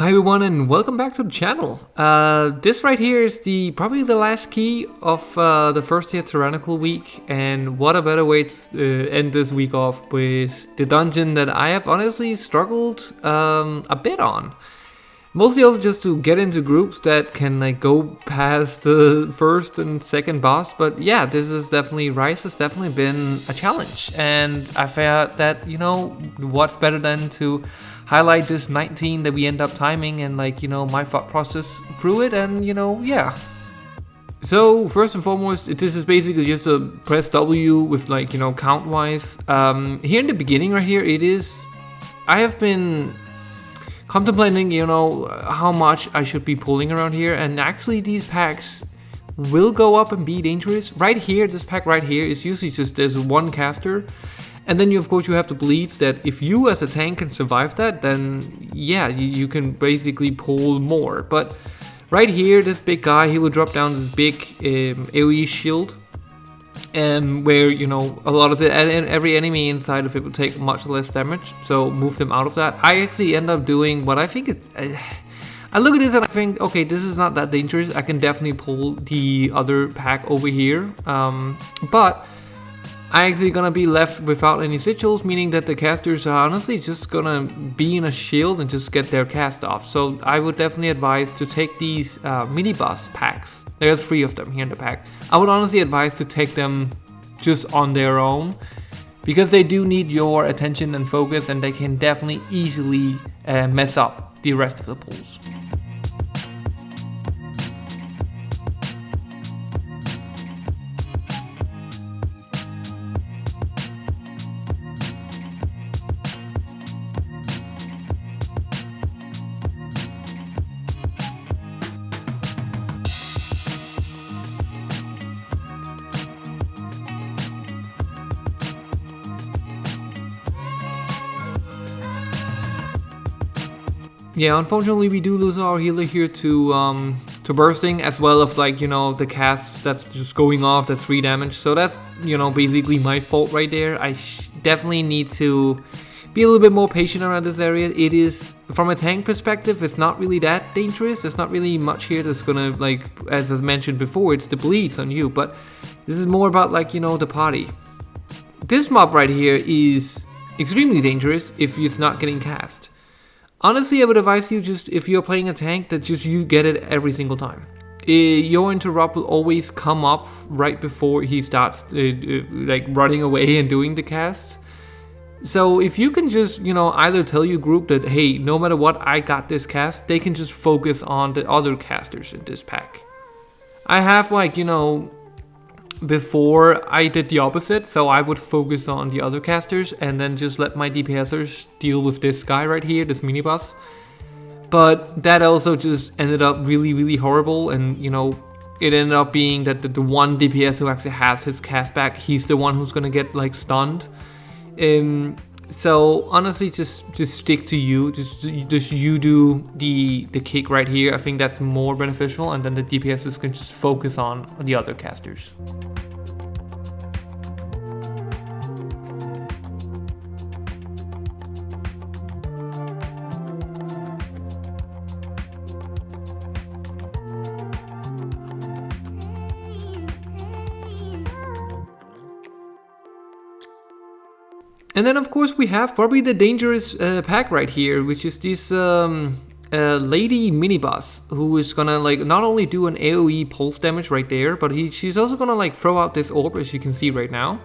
Hi everyone and welcome back to the channel. This right here is probably the last key of the first tier Tyrannical week, and what a better way to end this week off with the dungeon that I have honestly struggled a bit on. Mostly also just to get into groups that can like go past the first and second boss, but yeah, this is definitely, Rise has definitely been a challenge, and I felt that, you know, what's better than to highlight this 19 that we end up timing and like, you know, my thought process through it, and you know, yeah. So first and foremost, this is basically just a press W with like, you know, count wise. Here in the beginning right here, I have been contemplating, you know, how much I should be pulling around here, and actually these packs will go up and be dangerous. Right here, this pack right here is usually just there's one caster, and then you of course you have the bleeds that if you as a tank can survive that, then yeah, you can basically pull more. But right here, this big guy, he will drop down this big AoE shield, where, you know, a lot of every enemy inside of it will take much less damage, so move them out of that. I actually end up doing what I think is, I look at this and I think, okay, this is not that dangerous. I can definitely pull the other pack over here, but I actually gonna be left without any sigils, meaning that the casters are honestly just gonna be in a shield and just get their cast off. So I would definitely advise to take these mini boss packs. There's 3 of them here in the pack. I would honestly advise to take them just on their own, because they do need your attention and focus, and they can definitely easily mess up the rest of the pulls. Yeah, unfortunately we do lose our healer here to bursting, as well as like, you know, the cast that's just going off, that's 3 damage. So that's, you know, basically my fault right there. I definitely need to be a little bit more patient around this area. It is, from a tank perspective, it's not really that dangerous. There's not really much here that's gonna, like, as I mentioned before, it's the bleeds on you. But this is more about like, you know, the party. This mob right here is extremely dangerous if it's not getting cast. Honestly, I would advise you, just if you're playing a tank, that just you get it every single time. Your interrupt will always come up right before he starts like running away and doing the cast. So if you can just, you know, either tell your group that, hey, no matter what, I got this cast, they can just focus on the other casters in this pack. I have, like, you know, before I did the opposite, so I would focus on the other casters and then just let my DPSers deal with this guy right here, this mini boss. But that also just ended up really horrible, and you know, it ended up being that the one DPS who actually has his cast back, he's the one who's gonna get like stunned. So honestly, just stick to you, just you do the kick right here. I think that's more beneficial, and then the DPSs can just focus on the other casters. And then of course we have probably the dangerous pack right here, which is this lady mini boss, who is gonna like not only do an AoE pulse damage right there, but she's also gonna like throw out this orb, as you can see right now.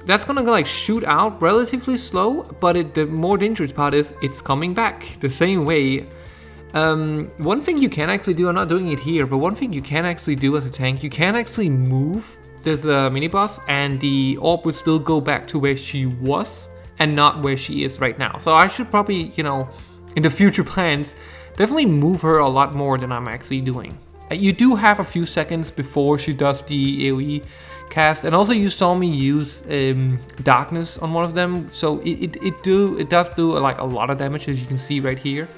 That's gonna like shoot out relatively slow, but the more dangerous part is it's coming back the same way. One thing you can actually do, I'm not doing it here, but one thing you can actually do as a tank, you can actually move this mini boss, and the orb would still go back to where she was and not where she is right now. So I should probably, you know, in the future plans, definitely move her a lot more than I'm actually doing. You do have a few seconds before she does the AoE cast, and also you saw me use darkness on one of them, so it does do like a lot of damage, as you can see right here.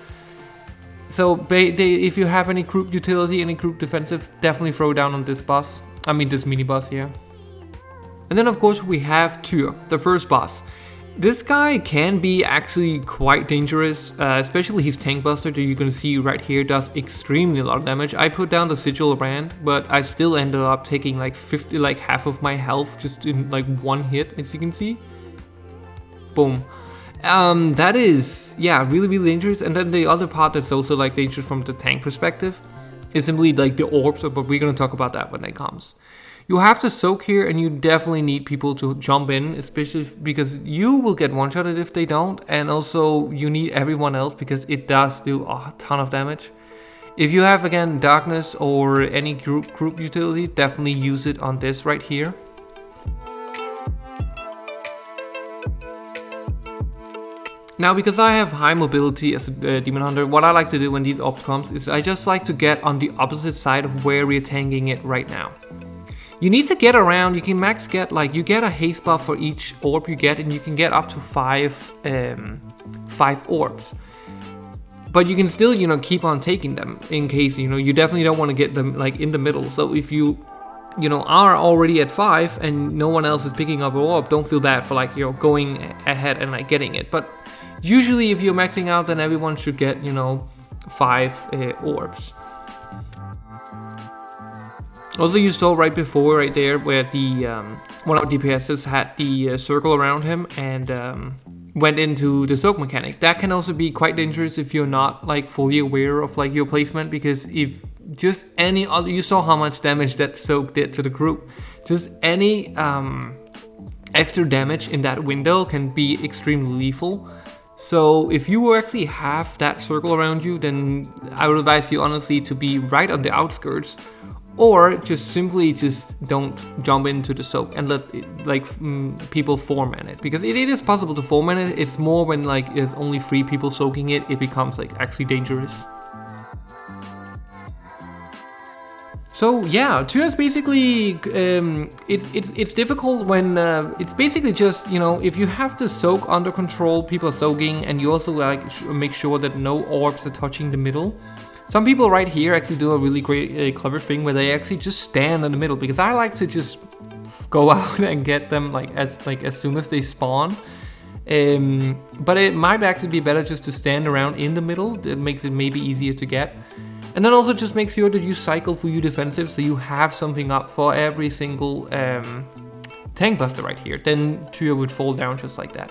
So if you have any group utility, any group defensive, definitely throw down on this boss. I mean this mini boss here. And then of course we have Tyr, the first boss. This guy can be actually quite dangerous, especially his Tank Buster that you can see right here does extremely a lot of damage. I put down the Sigil brand, but I still ended up taking like 50, like half of my health just in like one hit, as you can see. Boom. That is, yeah, really, really dangerous. And then the other part that's also like dangerous from the tank perspective is simply like the orbs, but we're gonna talk about that when it comes. You have to soak here, and you definitely need people to jump in, especially because you will get one-shotted if they don't, and also you need everyone else because it does do a ton of damage. If you have, again, Darkness or any group utility, definitely use it on this right here. Now, because I have high mobility as a Demon Hunter, what I like to do when these orbs comes is I just like to get on the opposite side of where we're tanking it right now. You need to get around. You can max get, like, you get a haste buff for each orb you get, and you can get up to five orbs. But you can still, you know, keep on taking them in case, you know, you definitely don't want to get them like in the middle. So if you know, are already at 5 and no one else is picking up an orb, don't feel bad for, like, you know, going ahead and like getting it. But usually if you're maxing out, then everyone should get, you know, 5 orbs. Also, you saw right before, right there, where the one of the DPSs had the circle around him and went into the soak mechanic. That can also be quite dangerous if you're not like fully aware of like your placement, because if just any other, you saw how much damage that soak did to the group. Just any extra damage in that window can be extremely lethal. So if you actually have that circle around you, then I would advise you honestly to be right on the outskirts, or just simply just don't jump into the soak and let it, people foreman it, because it is possible to foreman it. It's more when like there's only 3 people soaking it, it becomes like actually dangerous. So yeah, Tyr is basically, it's difficult when, it's basically just, you know, if you have the soak under control, people are soaking, and you also like make sure that no orbs are touching the middle. Some people right here actually do a really great, clever thing where they actually just stand in the middle, because I like to just go out and get them as soon as they spawn. But it might actually be better just to stand around in the middle. That makes it maybe easier to get. And then also just make sure that you cycle for your defensive, so you have something up for every single tank buster right here. Then Tyr would fall down just like that.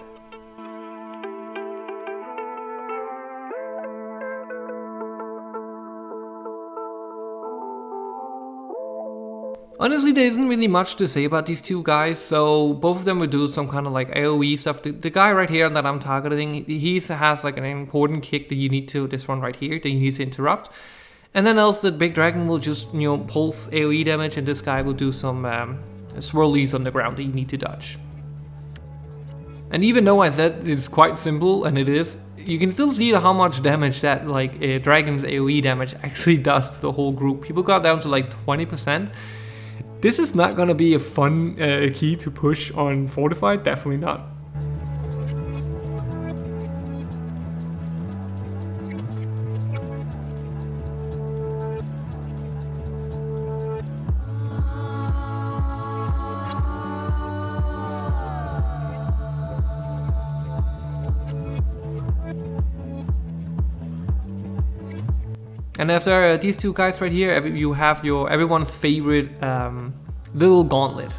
Honestly, there isn't really much to say about these two guys, so both of them will do some kind of like AoE stuff. The guy right here that I'm targeting, he has like an important kick that you need to, this one right here, that you need to interrupt. And then else the big dragon will just, you know, pulse AoE damage, and this guy will do some swirlies on the ground that you need to dodge. And even though I said it's quite simple, and it is, you can still see how much damage that like dragon's AoE damage actually does to the whole group. People got down to like 20%. This is not gonna be a fun key to push on Fortified, definitely not. And after these two guys right here, you have everyone's favorite little gauntlet.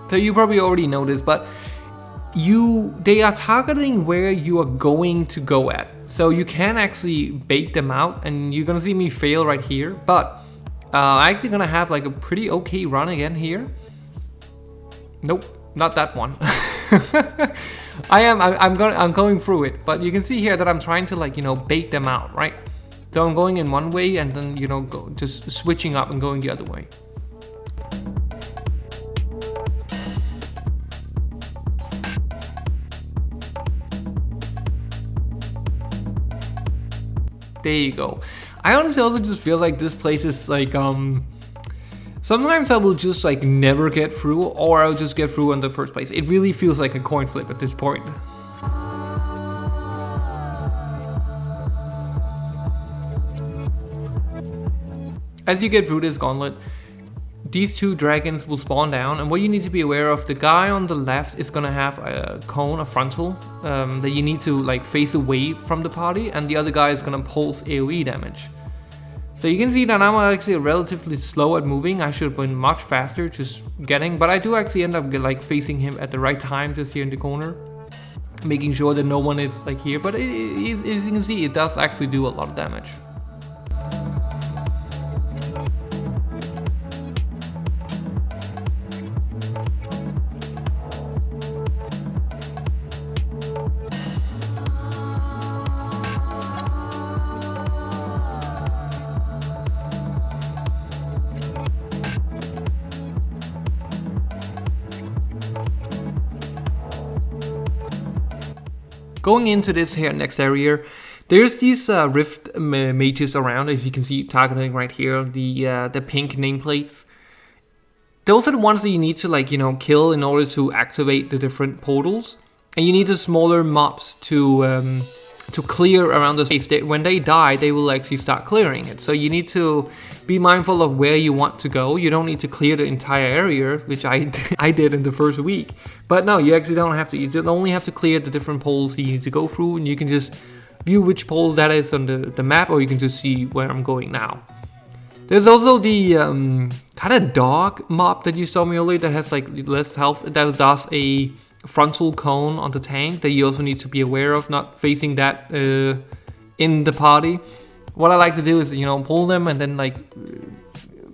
So you probably already know this, but they are targeting where you are going to go at. So you can actually bait them out, and you're gonna see me fail right here. But I'm actually gonna have like a pretty okay run again here. Nope, not that one. I'm going through it, but you can see here that I'm trying to like, you know, bait them out, right? So I'm going in one way and then, you know, just switching up and going the other way. There you go. I honestly also just feel like this place is like, sometimes I will just like never get through, or I'll just get through in the first place. It really feels like a coin flip at this point. As you get through this gauntlet, these two dragons will spawn down, and what you need to be aware of, the guy on the left is gonna have a cone, a frontal, that you need to like face away from the party, and the other guy is gonna pulse AoE damage. So you can see that I'm actually relatively slow at moving. I should have been much faster just getting, but I do actually end up like facing him at the right time just here in the corner, making sure that no one is like here, but as you can see, it does actually do a lot of damage. Going into this here next area, there's these rift mages around, as you can see targeting right here, the pink nameplates. Those are the ones that you need to like, you know, kill in order to activate the different portals. And you need the smaller mobs to clear around the space. When they die, they will actually start clearing it. So you need to be mindful of where you want to go. You don't need to clear the entire area, which I did in the first week. But no, you actually don't have to. You just only have to clear the different poles you need to go through, and you can just view which pole that is on the map, or you can just see where I'm going now. There's also the kind of dog mob that you saw me earlier that has like less health. That does a frontal cone on the tank that you also need to be aware of, not facing that in the party. What I like to do is, you know, pull them and then like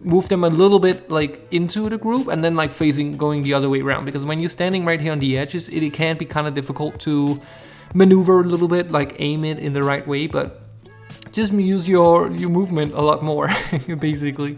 move them a little bit like into the group, and then like going the other way around, because when you're standing right here on the edges, it can be kind of difficult to maneuver a little bit, like aim it in the right way, but just use your movement a lot more basically.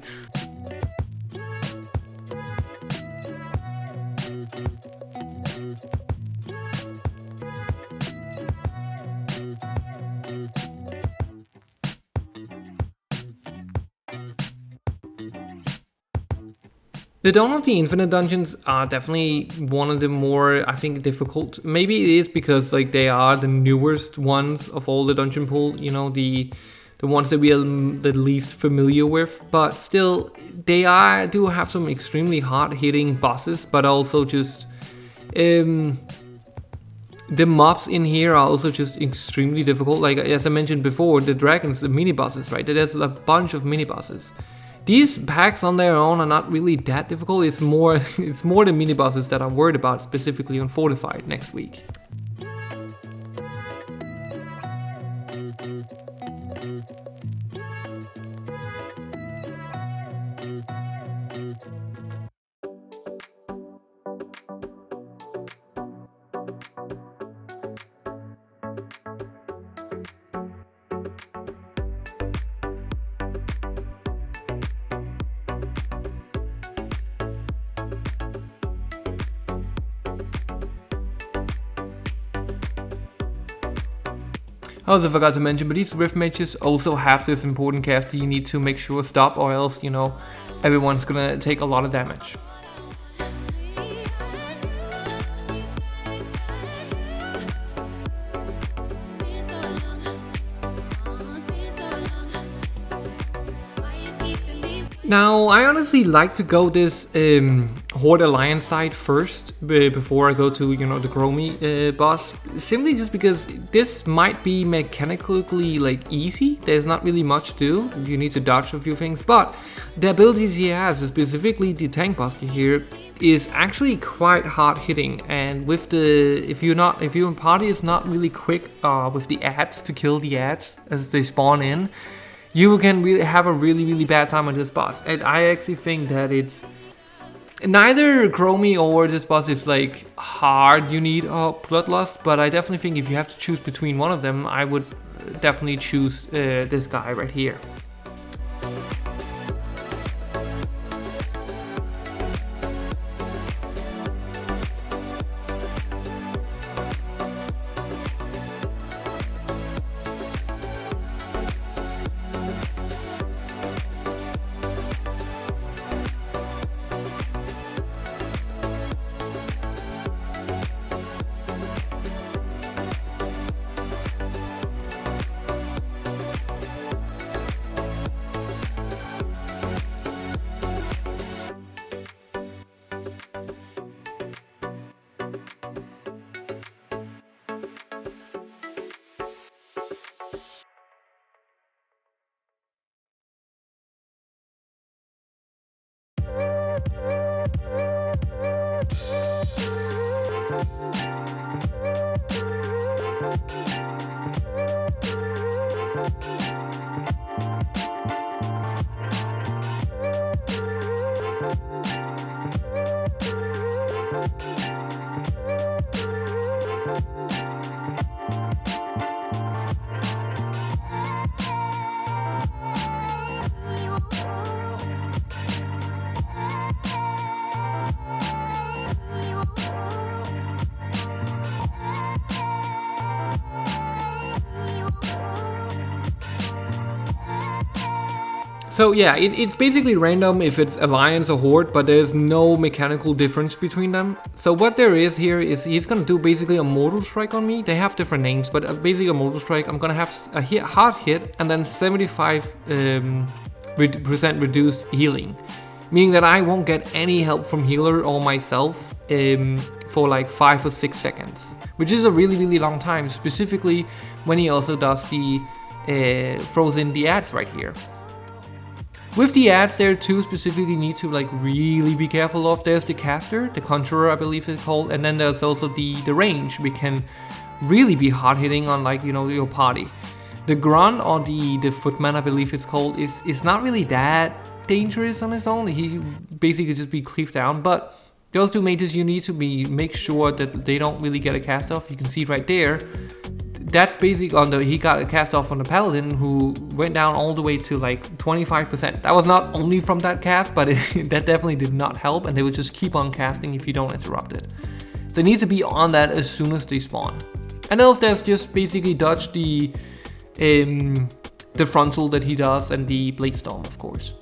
The Dawn of the Infinite dungeons are definitely one of the more, I think, difficult. Maybe it is because like they are the newest ones of all the dungeon pool, you know, the ones that we are the least familiar with. But still, they do have some extremely hard-hitting bosses, but also just the mobs in here are also just extremely difficult. Like as I mentioned before, the dragons, the mini bosses, right? There's a bunch of mini bosses. These packs on their own are not really that difficult. It's more the mini bosses that I'm worried about, specifically on Fortified next week. I also forgot to mention, but these rift mages also have this important cast that you need to make sure stop, or else, you know, everyone's gonna take a lot of damage. Now, I honestly like to go this Horde Alliance side first before I go to, you know, the Chromie boss. Simply just because this might be mechanically like easy. There's not really much to do. You need to dodge a few things, but the abilities he has, specifically the tank boss here, is actually quite hard hitting. And with the if your party is not really quick with the ads to kill the ads as they spawn in, you can really have a really bad time on this boss. And I actually think that it's neither Chromie or this boss is like hard, you need Bloodlust, but I definitely think if you have to choose between one of them, I would definitely choose this guy right here. So yeah, it's basically random if it's Alliance or Horde, but there's no mechanical difference between them. So what there is here is he's gonna do basically a Mortal Strike on me. They have different names, but basically a Mortal Strike. I'm gonna have a hard hit and then 75% reduced healing. Meaning that I won't get any help from healer or myself for like 5 or 6 seconds. Which is a really, really long time, specifically when he also does the throws in the ads right here. With the ads, there are two specifically need to like really be careful of. There's the caster, the conjurer I believe it's called, and then there's also the range. We can really be hard hitting on like, you know, your party. The grunt or the footman I believe it's called is not really that dangerous on his own. He basically just be cleaved down, but those two mages you need to make sure that they don't really get a cast off. You can see right there. That's basically he got a cast off on the paladin who went down all the way to like 25%. That was not only from that cast, but that definitely did not help, and they would just keep on casting if you don't interrupt it. So they need to be on that as soon as they spawn. And else there's just basically dodge the frontal that he does and the blade storm, of course.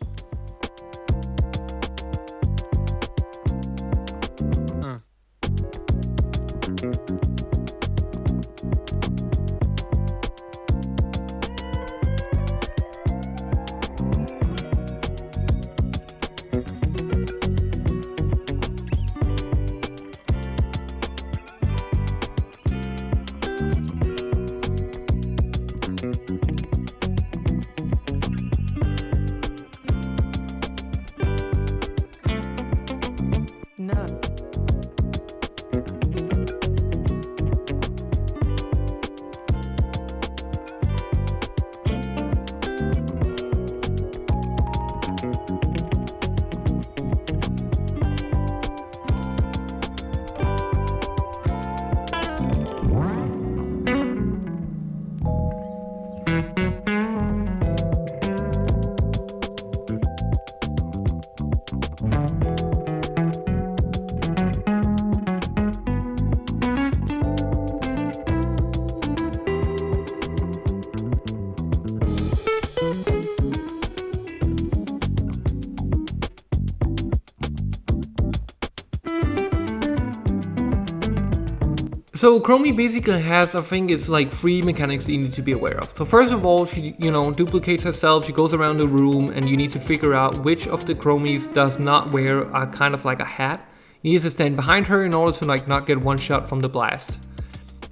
So Chromie basically has, I think it's like 3 mechanics that you need to be aware of. So first of all, she, you know, duplicates herself, she goes around the room, and you need to figure out which of the Chromies does not wear a kind of like a hat. You need to stand behind her in order to like not get one shot from the blast.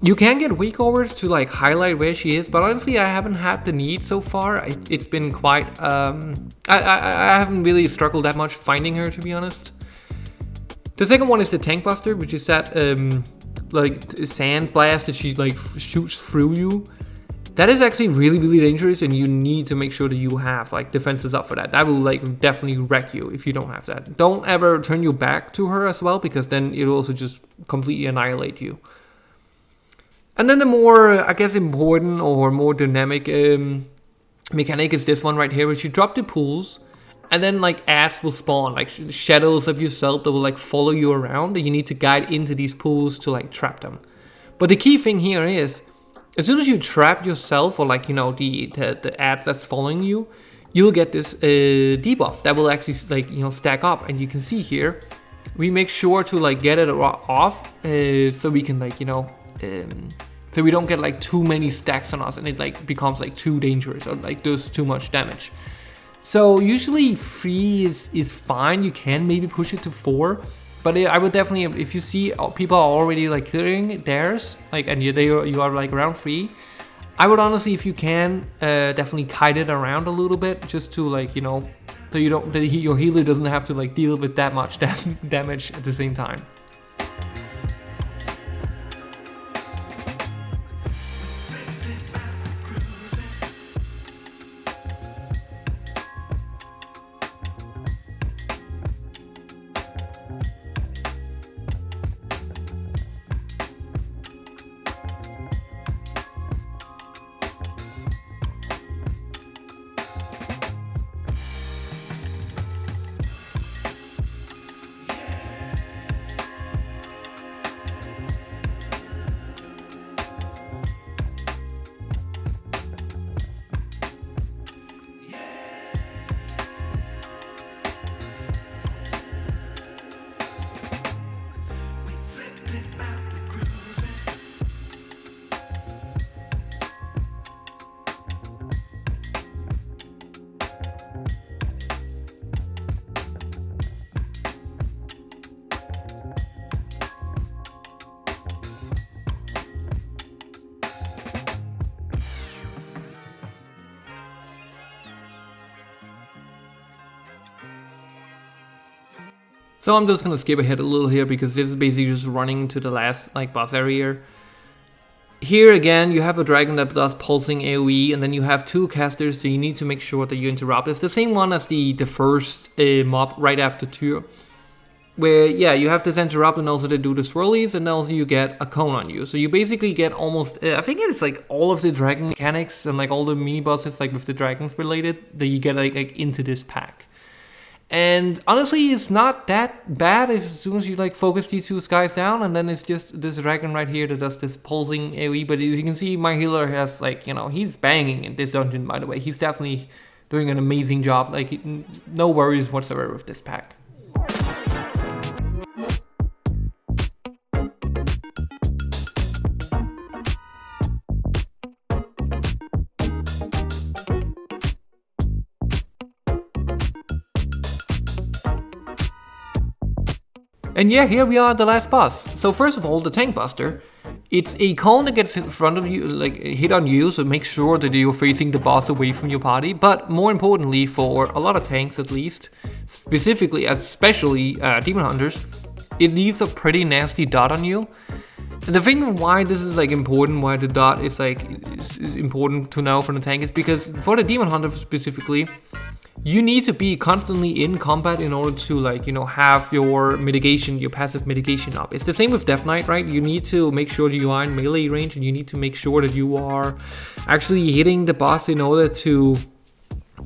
You can get wakeovers to like highlight where she is, but honestly I haven't had the need so far. It's been quite, I haven't really struggled that much finding her, to be honest. The second one is the Tank Buster, which is that like sand blast that she like shoots through you. That is actually really, really dangerous, and you need to make sure that you have like defenses up for that. That will like definitely wreck you if you don't have that. Don't ever turn your back to her as well, because then it'll also just completely annihilate you. And then the more, I guess, important or more dynamic mechanic is this one right here, which you drop the pools, and then like ads will spawn, like shadows of yourself that will like follow you around, and you need to guide into these pools to like trap them. But the key thing here is, as soon as you trap yourself, or like, you know, the ads that's following you, you'll get this debuff that will actually like, you know, stack up. And you can see here, we make sure to like get it off so we can like, you know, so we don't get like too many stacks on us and it like becomes like too dangerous or like does too much damage. So usually 3 is fine. You can maybe push it to 4, but I would definitely, if you see people are already like clearing theirs, like, and you are like around 3, I would honestly, if you can, definitely kite it around a little bit, just to like, you know, so you don't, your healer doesn't have to like deal with that much damage at the same time. So I'm just gonna skip ahead a little here because this is basically just running to the last like boss area. Here again, you have a dragon that does pulsing AoE, and then you have 2 casters, so you need to make sure that you interrupt. It's the same one as the first mob right after Tyr, where yeah, you have this interrupt, and also they do the swirlies, and also you get a cone on you. So you basically get almost, I think it's like all of the dragon mechanics and like all the mini bosses like with the dragons related that you get like into this pack. And honestly, it's not that bad as soon as you like focus these 2 guys down, and then it's just this dragon right here that does this pulsing AoE. But as you can see, my healer has like, you know, he's banging in this dungeon, by the way. He's definitely doing an amazing job. Like, no worries whatsoever with this pack. And yeah, here we are at the last boss. So first of all, the Tank Buster. It's a cone that gets in front of you, like hit on you, so make sure that you're facing the boss away from your party. But more importantly, for a lot of tanks at least, specifically, especially Demon Hunters, it leaves a pretty nasty dot on you. And the thing why this is like important, why the dot is like is important to know for the tank, is because for the Demon Hunter specifically, you need to be constantly in combat in order to, like, you know, have your mitigation, your passive mitigation up. It's the same with Death Knight, right? You need to make sure that you are in melee range, and you need to make sure that you are actually hitting the boss in order to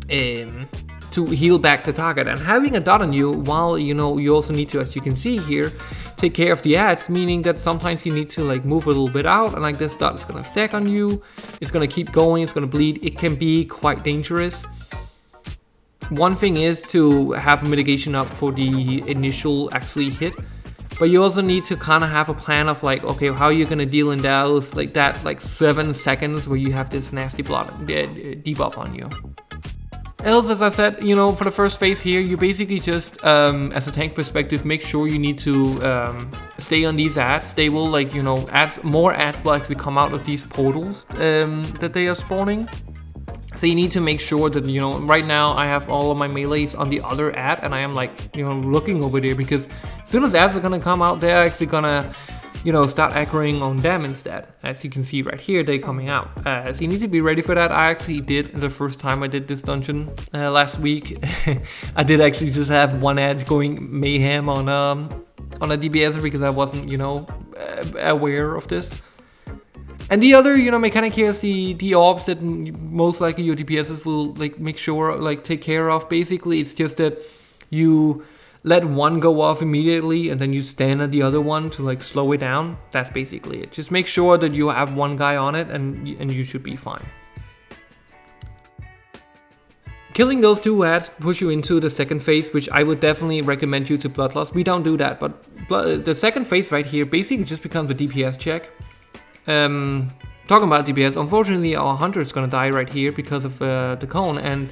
heal back the target. And having a dot on you, while, you know, you also need to, as you can see here, take care of the ads, meaning that sometimes you need to like move a little bit out, and like this dot is gonna stack on you, it's gonna keep going, it's gonna bleed. It can be quite dangerous. One thing is to have mitigation up for the initial actually hit, but you also need to kind of have a plan of like, okay, how you're gonna deal in those like that like 7 seconds where you have this nasty debuff on you. Else, as I said, you know, for the first phase here, you basically just, as a tank perspective, make sure you need to stay on these ads. They will, like, you know, more ads will actually come out of these portals that they are spawning. So you need to make sure that, you know, right now I have all of my melees on the other ad, and I am like, you know, looking over there, because as soon as ads are gonna come out, they're actually gonna, you know, start aggroing on them instead. As you can see right here, they're coming out. So you need to be ready for that. I actually did the first time I did this dungeon last week. I did actually just have one ad going mayhem on a DPS because I wasn't, you know, aware of this. And the other, you know, mechanic here is the orbs that most likely your DPSs will like make sure like take care of. Basically, it's just that you let one go off immediately and then you stand at the other one to like slow it down. That's basically it. Just make sure that you have one guy on it, and you should be fine. Killing those 2 ads push you into the second phase, which I would definitely recommend you to Bloodlust. We don't do that, but the second phase right here basically just becomes a DPS check. Talking about DPS, unfortunately our hunter is gonna die right here because of the cone, and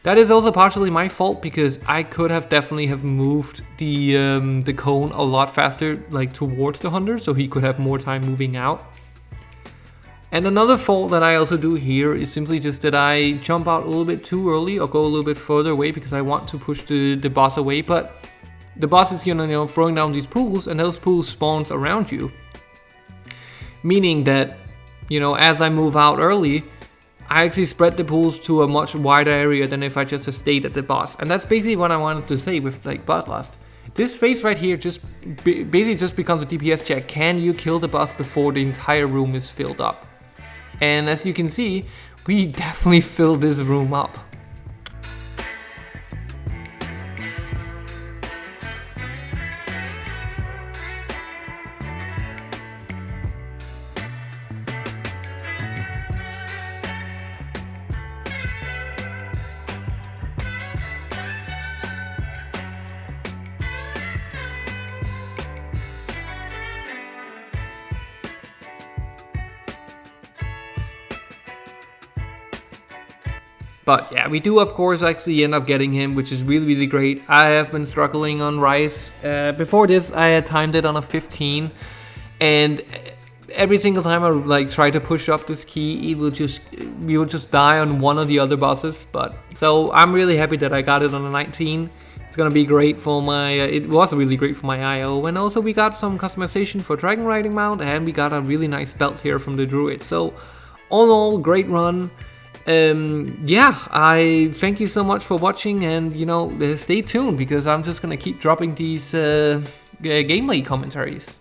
that is also partially my fault, because I could have definitely have moved the cone a lot faster, like towards the hunter, so he could have more time moving out. And another fault that I also do here is simply just that I jump out a little bit too early or go a little bit further away because I want to push the boss away, but the boss is, you know, throwing down these pools, and those pools spawns around you. Meaning that, you know, as I move out early, I actually spread the pools to a much wider area than if I just stayed at the boss. And that's basically what I wanted to say with like Bloodlust. This phase right here just basically just becomes a DPS check. Can you kill the boss before the entire room is filled up? And as you can see, we definitely filled this room up. But yeah, we do of course actually end up getting him, which is really, really great. I have been struggling on Rise. Before this, I had timed it on a 15, and every single time I like try to push up this key, we will just die on one of the other bosses. But so I'm really happy that I got it on a 19. It's gonna be great for my, it was really great for my IO. And also we got some customization for dragon riding mount, and we got a really nice belt here from the druid. So all in all, great run. Yeah, I thank you so much for watching, and you know, stay tuned because I'm just gonna keep dropping these gameplay commentaries.